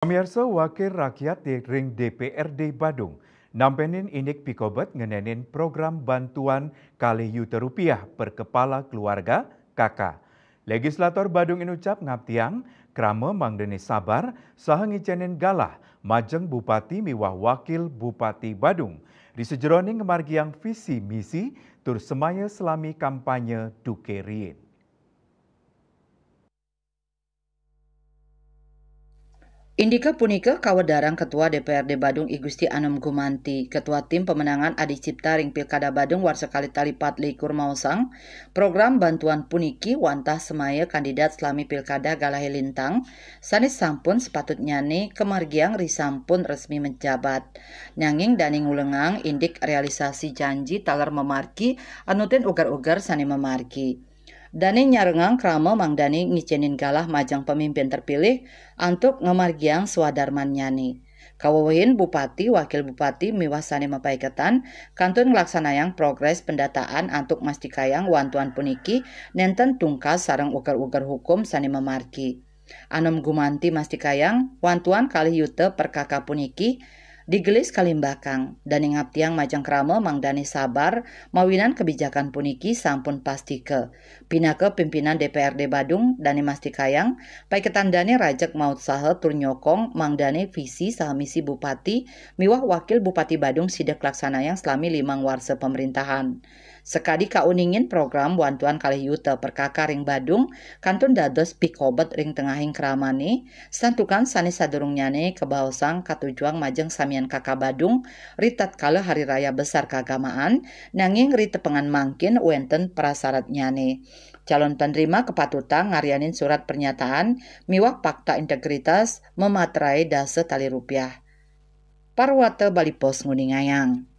Pemirsa Wakil Rakyat di Ring DPRD Badung nampenin inik pikobet ngenenin program bantuan kali yuta rupiah per kepala keluarga KK. Legislator Badung inucap ngaptiang krama mangdeni sabar saha ngicenin galah majeng Bupati miwah Wakil Bupati Badung di sejeroning ngemargiang visi misi tur semaya selami kampanye dukerien. Indika punika kawedarang Ketua DPRD Badung I Gusti Anom Gumanti, Ketua Tim Pemenangan Adi Cipta Ring Pilkada Badung Warsekali Talipat Likur Mausang, program bantuan puniki wantah semaya kandidat selami Pilkada Galahe Lintang, sanis sampun sepatutnya nih kemargiang risampun resmi menjabat. Nyanging daning ulengang indik realisasi janji taler memarki anutin ugar-ugar sani memarki. Dani nyarengang krama Mang Dani ngicenin galah majang pemimpin terpilih untuk ngemargiang swadarman nyani. Kawawahin Bupati, Wakil Bupati miwasani mapaiketan kantun ngelaksanayang progres pendataan untuk mastikayang wantuan puniki nenten tungkas sarang ugar-ugar hukum sani memarki. Anom Gumanti mastikayang wantuan kali yute per kakak puniki digelis kalimbakang dan ngaptiang majang krama Mang Dani sabar mawinan kebijakan puniki sampun pasti ke pinake pimpinan DPRD Badung Dani mastikayang paiketan Dani rajak maut saha tur nyokong Mang Dani visi saha misi Bupati miwah Wakil Bupati Badung sidek laksanayang selami 5 warse pemerintahan. Sekadi kauningin program wantuan kalih yuta per kakak ring Badung kantun dados pikobet ring tengahing kramani santukan sanis sadurungnyane kebaosang katujuang majeng samian kakak Badung ritat kala hari raya besar keagamaan nanging ritepengan mangkin wenten prasyarat nyane. Calon penerima kepatutan ngarianin surat pernyataan miwah fakta integritas mematrai dase tali rupiah. Parwata Bali Pos Nguningayang.